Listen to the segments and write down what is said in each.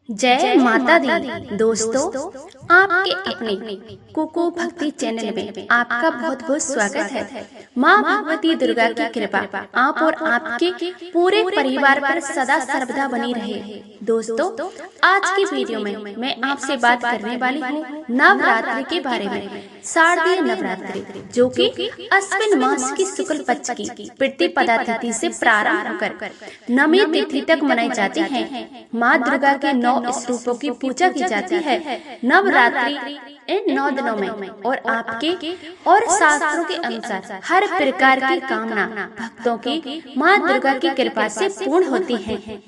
जय माता दी। दोस्तों, आपके अपने कुकू भक्ति चैनल में आपका बहुत बहुत स्वागत है। माँ भगवती दुर्गा की कृपा आप और आपके पूरे परिवार पर सदा सर्वदा बनी रहे। दोस्तों, आज की वीडियो में मैं आपसे बात करने वाली हूँ नवरात्रि के बारे में। शारदीय नवरात्रि जो कि अश्विन मास की शुक्ल पक्ष की प्रतिपदा तिथि से प्रारंभ होकर नवमी तिथि तक मनाई जाती है। माँ दुर्गा के 9 स्वरूपों की पूजा की जाती है। नवरात्रि इन 9 दिनों में और आपके और शास्त्रों के अनुसार हर प्रकार की कामना भक्तों की माँ दुर्गा की कृपा से पूर्ण होती है।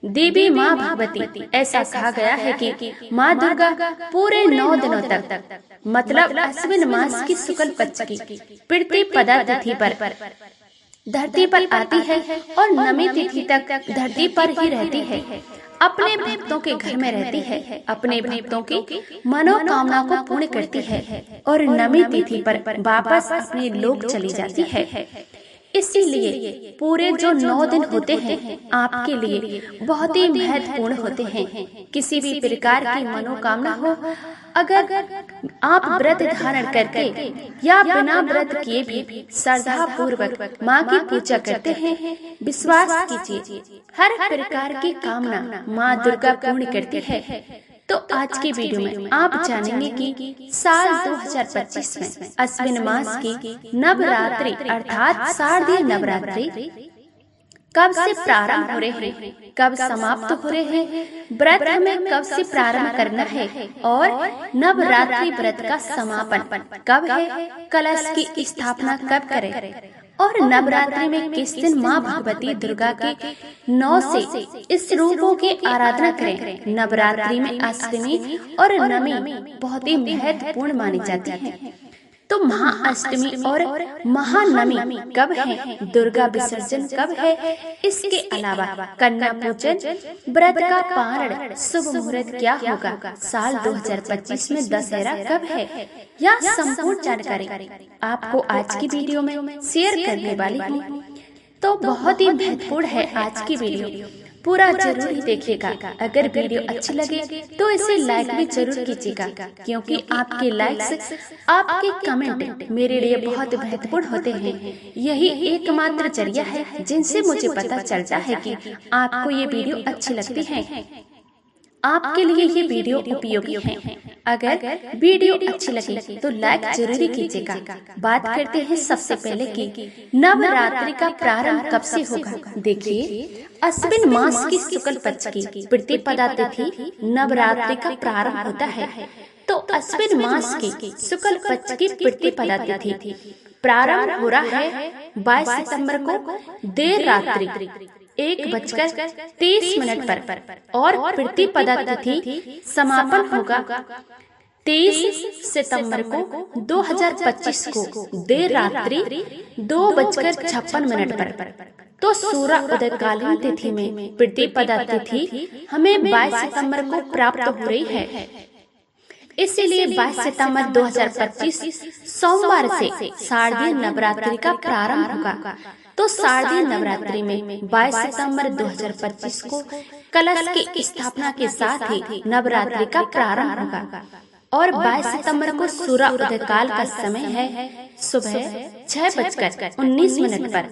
देवी माँ भगवती, ऐसा कहा गया है कि माँ दुर्गा पूरे 9 दिनों तक मतलब अश्विन मास की शुक्ल पक्ष की प्रतिपदा तिथि पर धरती पर आती है और नवमी तिथि तक धरती पर ही रहती है। अपने भक्तों के घर में रहती है, अपने भक्तों की मनोकामना को पूर्ण करती है और नवमी तिथि पर वापस अपने लोक चली जाती है। इसीलिए पूरे जो 9 दिन होते हैं आपके लिए बहुत ही महत्वपूर्ण होते हैं। किसी भी प्रकार की मनोकामना हो, अगर आप व्रत धारण करके या बिना व्रत किए भी श्रद्धा पूर्वक माँ की पूजा करते हैं, विश्वास कीजिए हर प्रकार की कामना माँ दुर्गा पूर्ण करती है। तो आज की वीडियो में आप जानेंगे कि साल 2025 में अश्विन मास की नवरात्रि अर्थात शारदीय नवरात्रि कब से प्रारंभ हो रहे हैं, कब समाप्त हो रहे हैं, व्रत हमें कब से प्रारंभ करना है और नवरात्रि व्रत का समापन कब है, कलश की स्थापना कब करें और नवरात्रि में किस दिन माँ भगवती दुर्गा के 9 से इस रूपों की आराधना करें। नवरात्रि में अष्टमी और नवमी बहुत ही महत्वपूर्ण मानी जाती है। तो महाअष्टमी और महानवमी कब है, दुर्गा विसर्जन कब है, इसके अलावा कन्या पूजन, व्रत का पारण, शुभ मुहूर्त क्या होगा, साल 2025 में दशहरा कब है, या संपूर्ण जानकारी आपको आज की वीडियो में शेयर करने वाली हूँ। तो बहुत ही महत्वपूर्ण है आज की वीडियो, पूरा जरूर ही देखिएगा। अगर वीडियो अच्छी लगे तो इसे लाइक भी जरूर कीजिएगा, क्योंकि आपके लाइक्स, आपके कमेंट मेरे लिए बहुत महत्वपूर्ण होते हैं। यही एकमात्र जरिया है जिनसे मुझे पता चलता है कि आपको ये वीडियो अच्छी लगती है, आपके लिए ये वीडियो उपयोगी है। अगर वीडियो अच्छी लगी तो लाइक जरूर कीजिएगा। बात करते हैं सबसे पहले कि नवरात्रि का प्रारंभ कब से होगा। देखिए, अश्विन मास की शुक्ल पक्ष की प्रतिपदा तिथि नवरात्रि का प्रारंभ होता है। तो अश्विन मास की शुक्ल पक्ष की प्रतिपदा तिथि प्रारंभ हो रहा है 22 सितंबर को देर रात्रि 1:30 पर और प्रतिपदा तिथि समापन होगा 23 सितंबर को 2025 को देर रात्रि 2:56 पर। तो सूर्य उदयकालीन तिथि में प्रतिपदा तिथि हमें 22 सितंबर को प्राप्त हो रही है। इसीलिए 22 सितंबर 2025 सोमवार से शारदीय नवरात्रि का प्रारंभ होगा। तो शारदीय नवरात्रि में 22 सितंबर 2025 को कलश की स्थापना के साथ ही नवरात्रि का प्रारंभ होगा और 22 सितंबर को सूर्य उदय काल का समय है सुबह 6:19 पर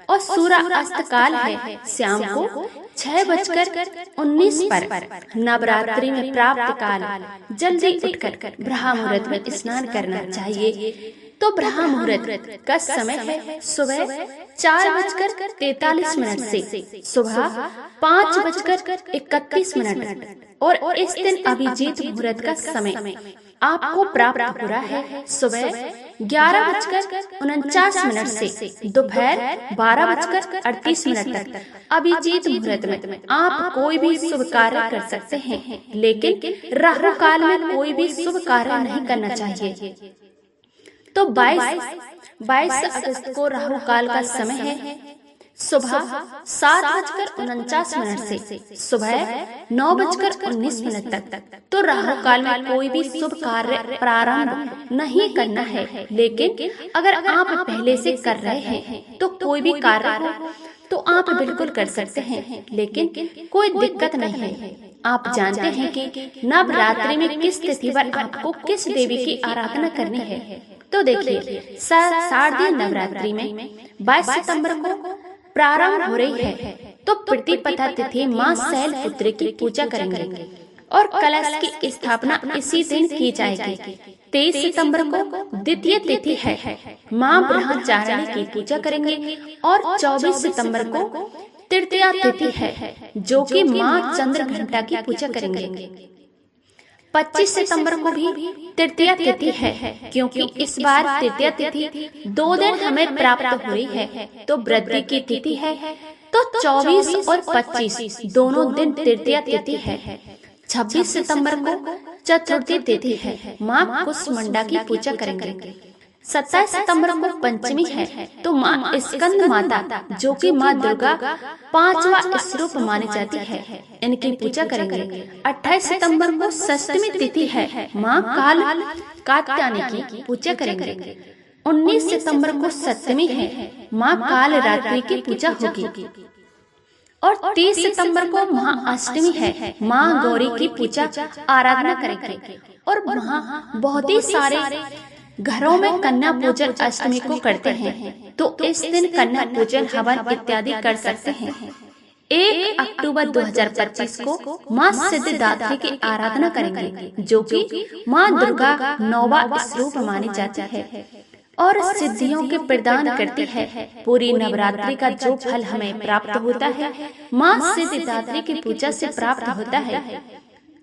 और सूर्य अस्त काल है शाम को 6:19 पर। नवरात्रि में प्राप्त काल जल्दी उठकर ब्रह्म मुहूर्त में स्नान करना चाहिए। तो ब्रह्म मुहूर्त का समय है सुबह 4:43 से सुबह 5:31 और इस दिन अभिजीत मुहूर्त का समय आपको प्राप्त हो रहा है सुबह 11:49 से दोपहर 12:38 तक। अभिजीत मुहूर्त में आप कोई भी शुभ कार्य कर सकते हैं, लेकिन राहु काल में कोई भी शुभ कार्य नहीं करना चाहिए। तो 22 अगस्त को राहु काल का समय है सुबह 7:49 से सुबह 9:19 तक। तो राहु काल में कोई भी शुभ कार्य प्रारंभ नहीं करना है, लेकिन अगर आप पहले से कर रहे हैं तो कोई भी कार्य हो तो आप बिल्कुल कर सकते हैं, लेकिन कोई दिक्कत नहीं है। आप जानते हैं कि नवरात्रि में किस तिथि पर आपको किस देवी की आराधना करनी है? तो देखिए, शारदीय नवरात्रि में 22 सितंबर को प्रारंभ हो रही है। तो प्रतिपदा तिथि माँ शैलपुत्री की पूजा करेंगे और कलश की स्थापना इसी दिन की जाएगी। 23 सितंबर को द्वितीय तिथि है, माँ ब्रह्मचारिणी की पूजा करेंगे और 24 सितंबर को तृतीया तिथि है, जो कि माँ चंद्रघंटा की पूजा करेंगे। 25 सितंबर को भी तृतीया तिथि है, क्योंकि इस बार तृतीया तिथि 2 दिन हमें प्राप्त हो रही है, तो वृद्धि की तिथि है। तो 24 और 25 दोनों दिन तृतीया तिथि है। 26 सितंबर को चतुर्थी तिथि है, माँ कुष्मांडा की पूजा करेंगे। 27 सितंबर को पंचमी है, तो माँ स्कंद माता, जो कि माँ दुर्गा 5वां स्वरूप मानी जाती है, इनकी पूजा करेंगे। 28 सितंबर को षष्ठी तिथि है, माँ कात्यायनी की पूजा करेंगे। 19 सितंबर को सप्तमी है, माँ कालरात्रि की पूजा होगी। और 30 सितंबर को महाअष्टमी है, माँ गौरी की पूजा आराधना करेंगे। और वहाँ बहुत ही सारे घरों में कन्या पूजन अष्टमी को करते हैं, तो इस दिन कन्या पूजन हवन इत्यादि कर सकते हैं। 1 अक्टूबर 2025 को माँ सिद्धिदात्री की आराधना करेंगे, जो कि माँ दुर्गा 9वां स्वरूप मानी जाती है और सिद्धियों के प्रदान करती है। पूरी नवरात्रि का जो फल हमें प्राप्त होता है, माँ सिद्धिदात्री की पूजा से प्राप्त होता है।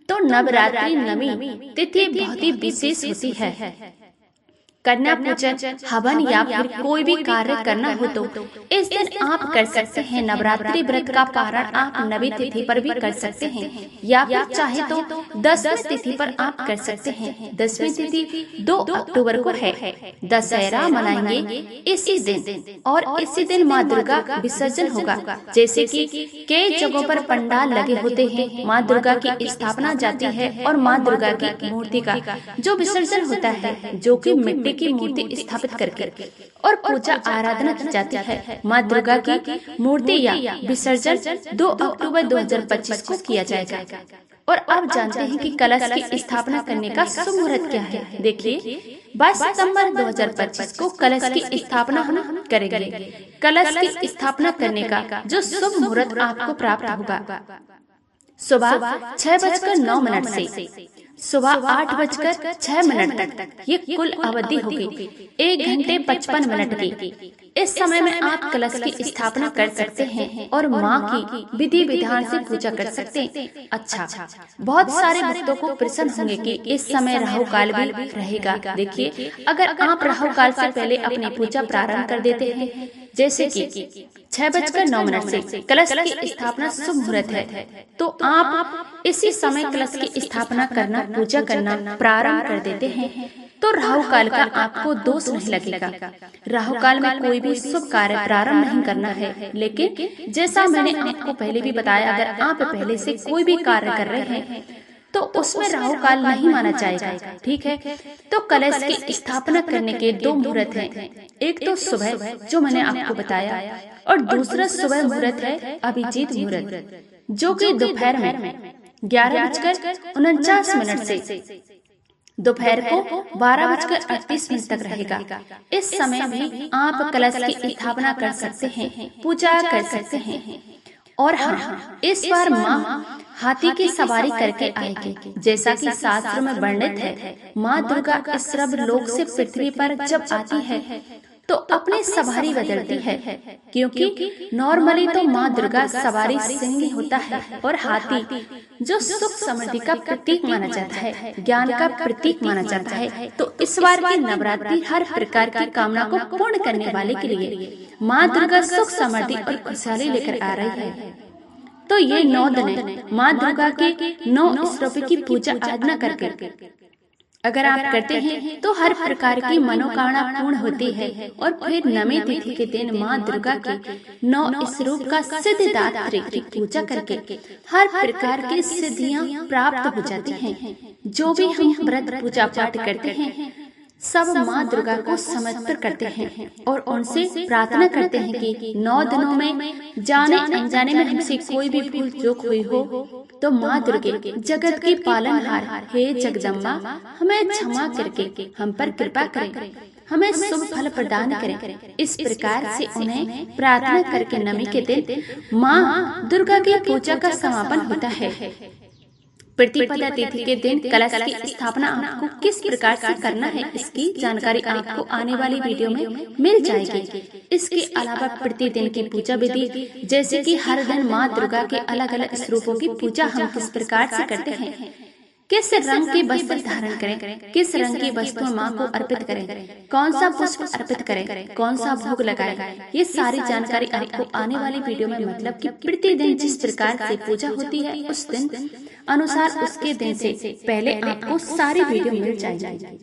तो नवरात्रि नवमी तिथि बहुत ही विशेष होती है। कन्या पूजन, हवन या फिर कोई भी कार्य करना हो तो इस दिन आप कर सकते हैं। नवरात्रि व्रत का पारण आप नवी तिथि पर भी कर सकते हैं, या फिर चाहे तो 10वीं तिथि पर आप कर सकते हैं। 10वीं तिथि 2 अक्टूबर को है। दशहरा मनाएंगे इसी दिन, और इसी दिन माँ दुर्गा विसर्जन होगा। जैसे कि कई जगहों पर पंडाल लगे होते हैं, माँ दुर्गा की स्थापना जाती है और माँ दुर्गा की मूर्ति का जो विसर्जन होता है, जो कि मिट्टी की मूर्ति स्थापित करके और पूजा आराधना की जाती है। माँ दुर्गा की मूर्ति या विसर्जन 2 अक्टूबर 2025 को किया जाएगा। और आप जानते हैं कि कलश की स्थापना करने का शुभ मुहूर्त क्या है। देखिए, 22 सितंबर 2025 को कलश की स्थापना हम करेंगे। कलश की स्थापना करने का जो शुभ मुहूर्त आपको प्राप्त होगा, सुबह 6:09 से सुबह 8:06 तक, ये कुल अवधि होगी 1 घंटे 55 मिनट की। इस समय में आप कलश की स्थापना कर सकते हैं और माँ की विधि विधान से पूजा कर सकते हैं। अच्छा, बहुत सारे भक्तों को प्रसन्न होंगे कि इस समय राहु काल भी रहेगा। देखिए, अगर आप राहु काल से पहले अपनी पूजा प्रारंभ कर देते हैं, जैसे कि 6:09 से कलश की स्थापना शुभ मुहूर्त है, तो आप इसी समय कलश की स्थापना करना, पूजा करना प्रारंभ कर देते हैं, तो राहु काल का आपको दोष नहीं लगेगा। राहु काल में कोई भी शुभ कार्य प्रारंभ नहीं करना है। लेकिन जैसा मैंने आपको पहले भी बताया, अगर आप पहले से कोई भी कार्य कर रहे हैं तो उसमें राहु काल नहीं माना जाएगा। ठीक है, तो कलश की स्थापना करने के 2 मुहूर्त हैं। एक तो सुबह, जो मैंने आपको बताया, और दूसरा सुबह मुहूर्त है अभिजीत मुहूर्त, जो कि दोपहर में 11:49 से दोपहर को 12:38 तक रहेगा। इस समय में आप कलश की स्थापना कर सकते हैं, पूजा कर सकते हैं। और हाँ, इस बार माँ हाथी की सवारी करके आएगी, जैसा कि शास्त्र में वर्णित है। माँ दुर्गा इस सर्व लोक से पृथ्वी पर जब आती है तो अपनी सवारी बदलती है, क्योंकि नॉर्मली तो माँ दुर्गा सवारी सिंह होता है और हाथी जो सुख समृद्धि का प्रतीक माना जाता है, ज्ञान का प्रतीक माना जाता है। तो इस बार की नवरात्रि हर प्रकार की कामना को पूर्ण करने वाले के लिए माँ दुर्गा सुख समृद्धि और खुशहाली लेकर आ रही है। तो ये 9 दिन माँ दुर्गा के 9 स्वरूपों की पूजा आराधना करके अगर आप करते हैं तो हर प्रकार की मनोकामना पूर्ण होती है। और फिर नवमी तिथि के दिन माँ दुर्गा के 9 स्वरूप का सिद्धिदात्री की पूजा करके हर प्रकार की सिद्धियां प्राप्त हो जाती हैं। जो भी हम व्रत पूजा पाठ करते हैं, सब माँ दुर्गा को समर्पित करते हैं और उनसे प्रार्थना करते हैं कि 9 दिनों में जाने अनजाने में हमसे कोई भी भूल चूक हुई हो तो माँ दुर्गे जगत की पालनहार हे जगदम्बा हमें क्षमा करके हम पर कृपा करें, हमें शुभ फल प्रदान करें। इस प्रकार से उन्हें प्रार्थना करके नवमी के दिन माँ दुर्गा की पूजा का समापन होता है। प्रतिपदा तिथि के दिन कलश की स्थापना आपको किस प्रकार से करना है, इसकी जानकारी आपको आने वाली वीडियो में मिल जाएगी। इसके अलावा प्रतिदिन की पूजा विधि, जैसे कि हर दिन माँ दुर्गा के अलग अलग स्वरूपों की पूजा हम किस प्रकार से करते हैं, किस रंग के वस्त्र धारण करें, किस रंग की वस्तु माँ को अर्पित करें, कौन सा पुष्प अर्पित करें, कौन सा भोग लगाएं, ये सारी जानकारी आपको आने वाली वीडियो में, मतलब कि प्रतिदिन जिस प्रकार से पूजा होती है उस दिन अनुसार उसके दिन से पहले आपको सारी वीडियो मिल जाएगी।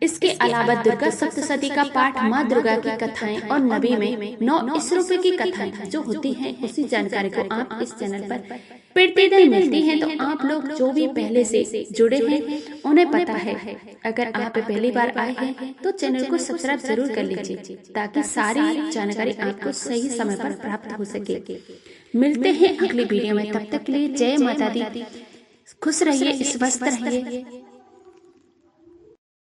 इसके अलावा दुर्गा सप्तशती का पाठ, माँ दुर्गा की कथाएं और नबी में 9 स्वरूपों की कथाएं जो होती हैं, उसी जानकारी को आप इस चैनल पर प्रतिदिन मिलती हैं। तो आप लोग जो भी पहले से जुड़े हैं उन्हें पता है। अगर आप पहली बार आए हैं तो चैनल को सब्सक्राइब जरूर कर लीजिए, ताकि सारी जानकारी आपको सही समय पर प्राप्त हो सके। मिलते हैं अगली वीडियो में, तब तक के लिए जय माता दी, खुश रहिए, स्वस्थ रहिए।